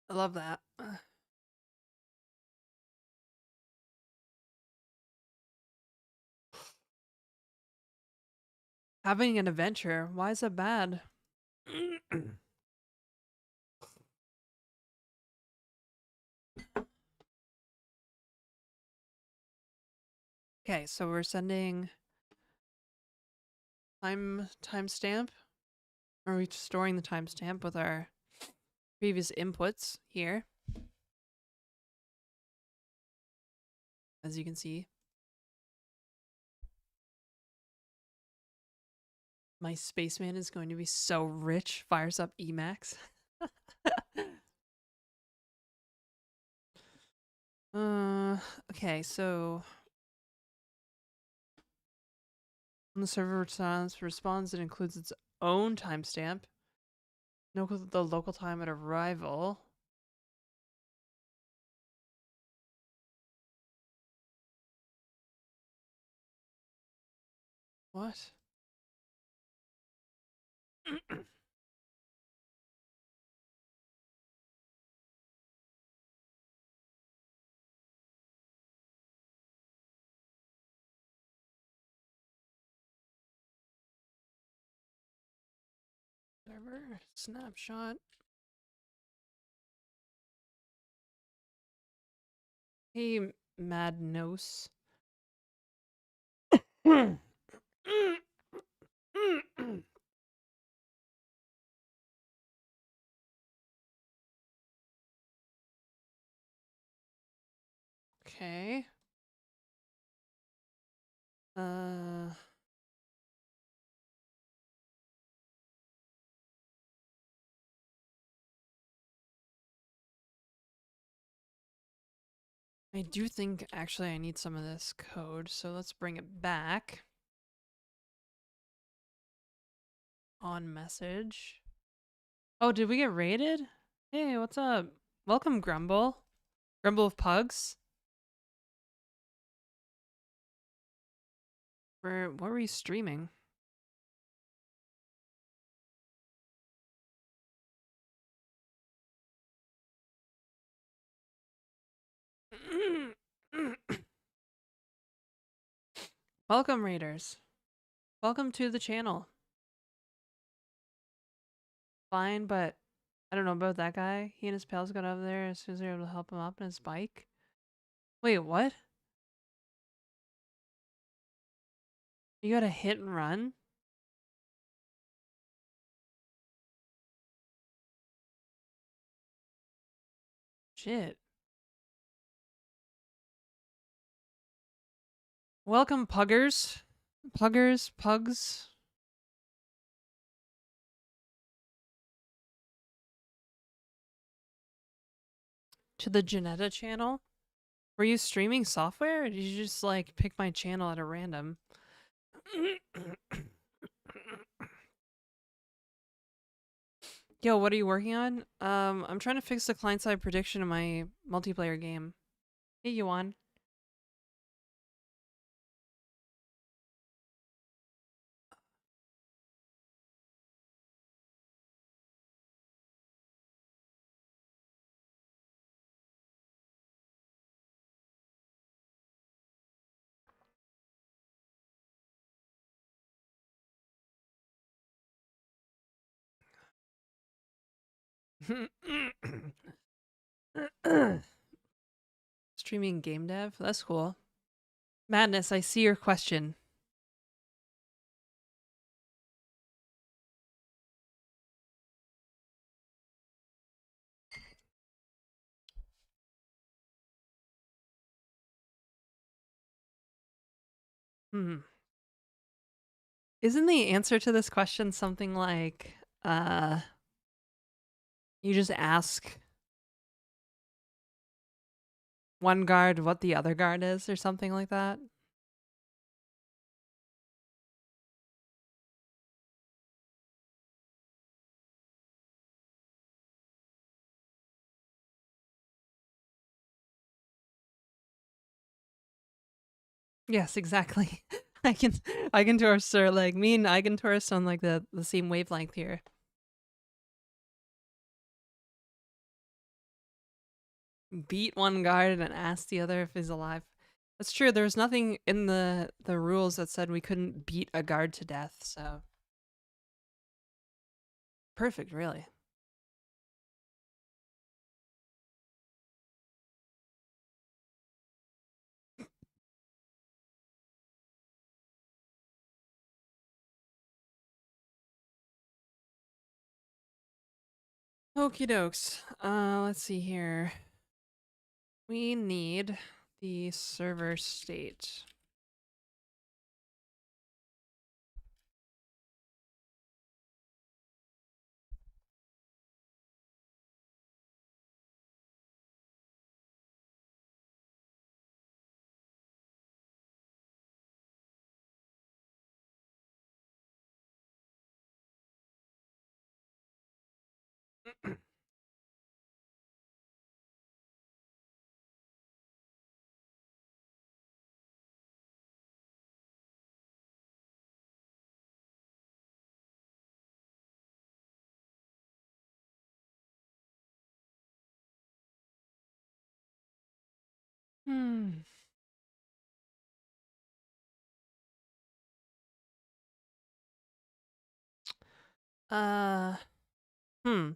I love that. Having an adventure. Why is that bad? Okay, so we're sending timestamp. Are we storing the timestamp with our previous inputs here? As you can see. My spaceman is going to be so rich. Fires up Emacs. Okay, so when the server responds, it includes its own timestamp. No, the local time at arrival. What? Server snapshot. Hey, Mad Nose. Okay. I do think actually I need some of this code, so let's bring it back. On message. Oh, did we get raided? Hey, what's up? Welcome, Grumble. Grumble of Pugs. What were you streaming? Welcome, raiders. Welcome to the channel. Fine, but I don't know about that guy. He and his pals got over there as soon as they were able to help him up on his bike. Wait, what? You got a hit and run? Shit. Welcome, Puggers. Pugs. to the Janetta channel? Were you streaming software or did you just like pick my channel at a random? Yo, what are you working on? I'm trying to fix the client-side prediction of my multiplayer game. Hey, Yuan. Streaming game dev? That's cool. Madness, I see your question. Hmm. Isn't the answer to this question something like, you just ask one guard what the other guard is or something like that? Yes, exactly. I can Eigentorst are like me and Eigentorst on like the same wavelength here. Beat one guard and ask the other if he's alive. That's true. There was nothing in the rules that said we couldn't beat a guard to death, so perfect, really. Okie dokes. Let's see here. We need the server state. Hmm. Uh. Hmm.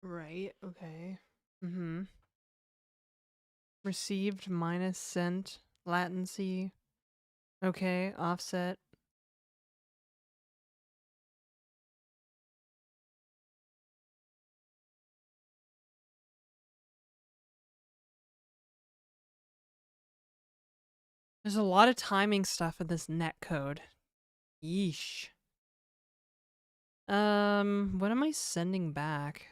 Right. Okay. Mm-hmm. Received minus sent latency. Okay. Offset. There's a lot of timing stuff in this net code. Yeesh. What am I sending back?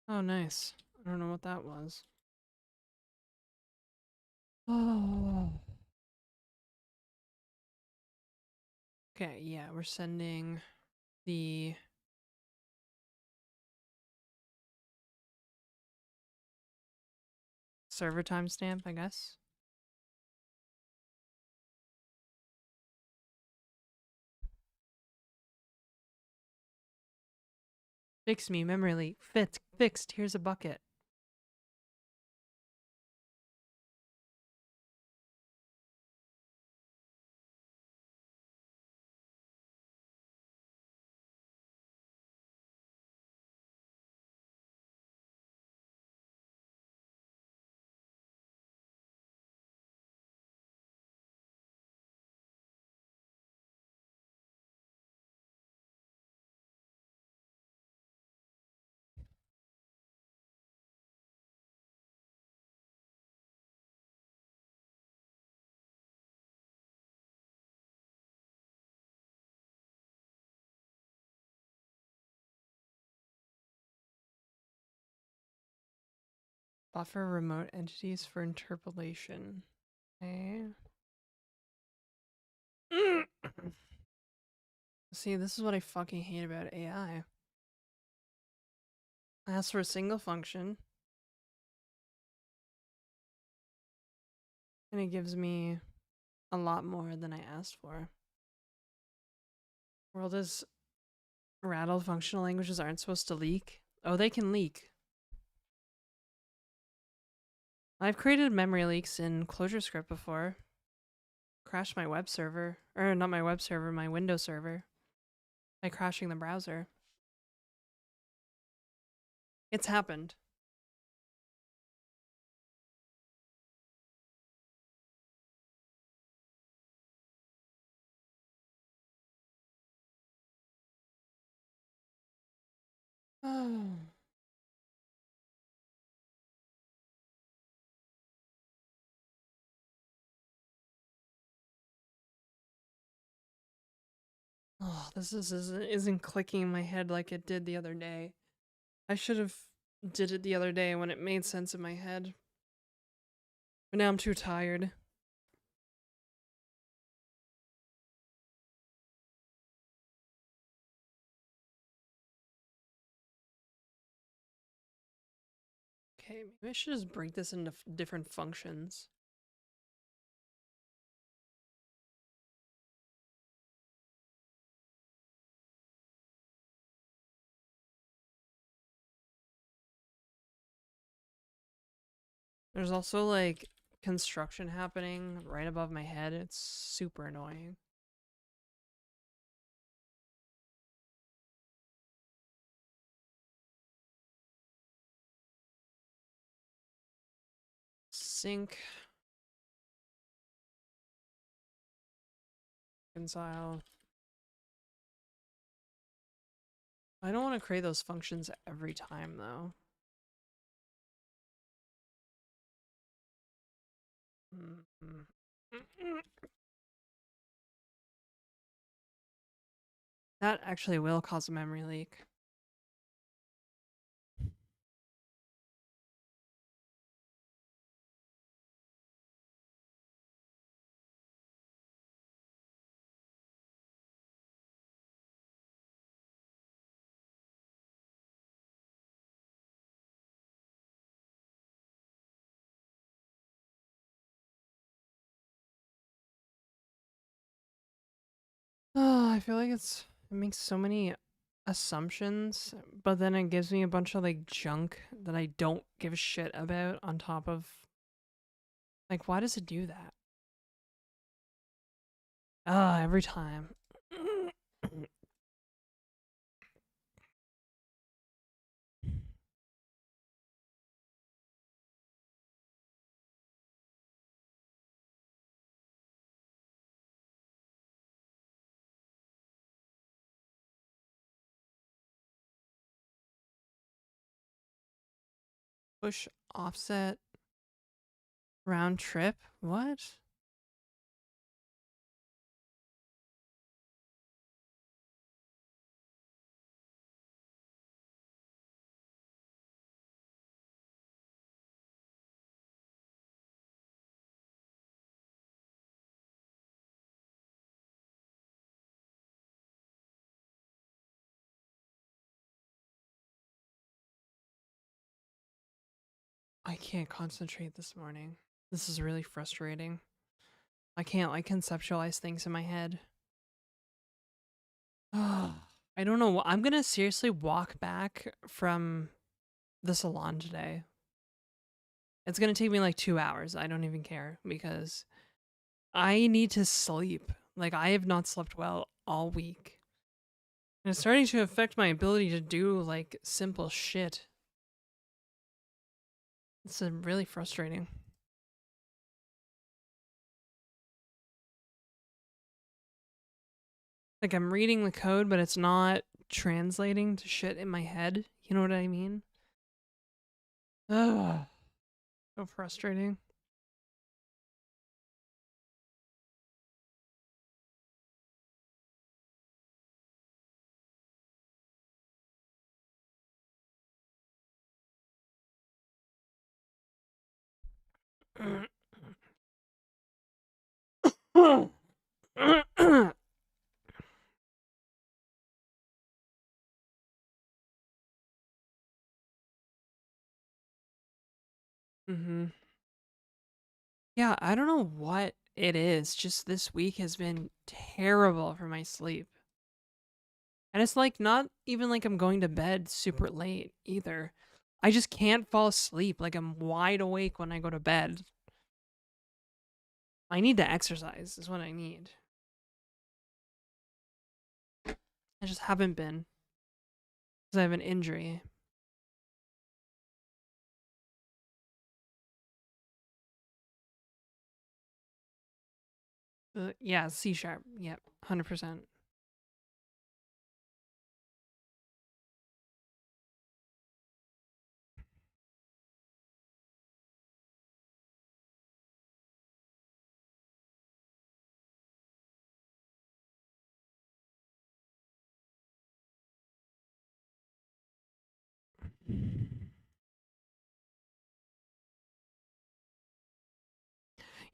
Oh, nice. I don't know what that was. Oh. Okay, yeah, we're sending the server timestamp, I guess. Fix me, memory leak. Fixed. Here's a bucket. Buffer remote entities for interpolation. Okay. See, this is what I fucking hate about AI. I asked for a single function. And it gives me a lot more than I asked for. World is rattled. Functional languages aren't supposed to leak. Oh, they can leak. I've created memory leaks in ClojureScript before. Crashed my web server. Or not my web server, my Windows server. By crashing the browser. It's happened. Oh. Oh, this isn't clicking in my head like it did the other day. I should have did it the other day when it made sense in my head. But now I'm too tired. Okay, maybe I should just break this into different functions. There's also like construction happening right above my head. It's super annoying. Sync. Reconcile. I don't want to create those functions every time though. That actually will cause a memory leak. Oh, I feel like it makes so many assumptions, but then it gives me a bunch of like junk that I don't give a shit about on top of like why does it do that? Ah, every time. Push offset round trip? What? I can't concentrate this morning. This is really frustrating. I can't like conceptualize things in my head. I don't know. I'm gonna seriously walk back from the salon today. It's gonna take me like 2 hours. I don't even care because I need to sleep. Like I have not slept well all week. And it's starting to affect my ability to do like simple shit. It's really frustrating. Like I'm reading the code, but it's not translating to shit in my head. You know what I mean? Ugh. So frustrating. Mm-hmm. Yeah, I don't know what it is. Just this week has been terrible for my sleep. And it's like not even like I'm going to bed super late either. I just can't fall asleep. Like I'm wide awake when I go to bed. I need to exercise, is what I need. I just haven't been because I have an injury. Yeah, C sharp. Yep, 100%.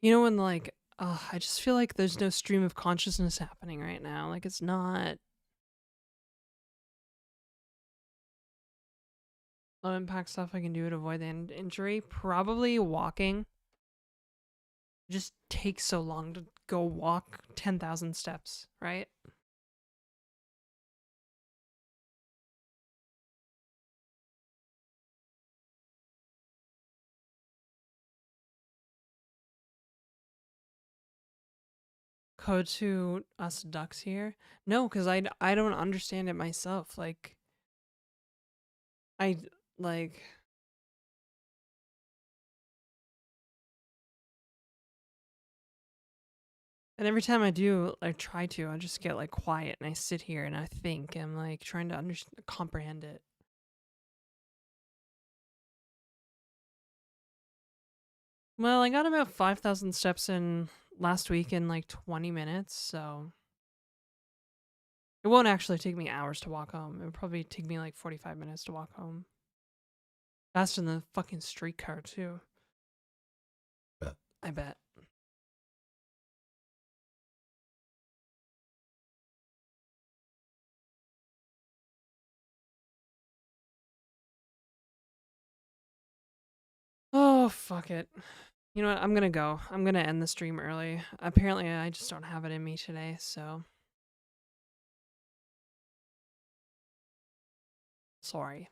You know when like, I just feel like there's no stream of consciousness happening right now. Like it's not low impact stuff I can do to avoid the injury. Probably walking. It just takes so long to go walk 10,000 steps, right? Code to us ducks here? No, because I don't understand it myself. I like and every time I try to, I just get like quiet and I sit here and I think. I'm like trying to comprehend it. Well, I got about 5,000 steps in last week in like 20 minutes, so it won't actually take me hours to walk home. It would probably take me like 45 minutes to walk home. Faster than the fucking streetcar, too. I bet. Oh, fuck it. You know what? I'm gonna go. I'm gonna end the stream early. Apparently, I just don't have it in me today, so. Sorry.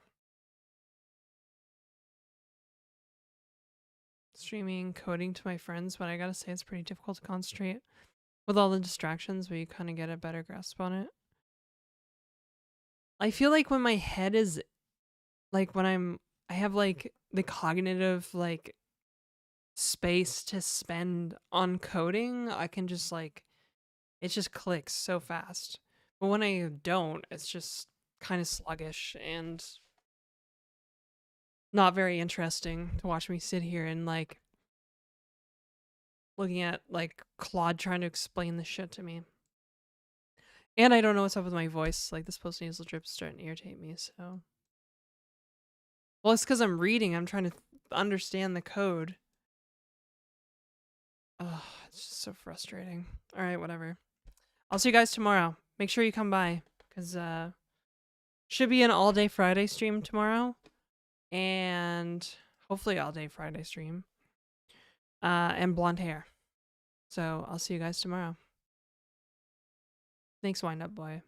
Streaming, coding to my friends, but I gotta say it's pretty difficult to concentrate with all the distractions, but you kind of get a better grasp on it. I feel like when my head is, like, I have, like, the cognitive, like, space to spend on coding, I can just, like, it just clicks so fast. But when I don't, it's just kind of sluggish and not very interesting to watch me sit here and, like, looking at, like, Claude trying to explain the shit to me. And I don't know what's up with my voice. Like, this post-nasal drip's starting to irritate me, so. Well, it's because I'm reading. I'm trying to understand the code. Oh, it's just so frustrating. All right, whatever. I'll see you guys tomorrow. Make sure you come by, because should be an all-day Friday stream tomorrow. And hopefully all-day Friday stream. And blonde hair. So I'll see you guys tomorrow. Thanks, Wind Up Boy.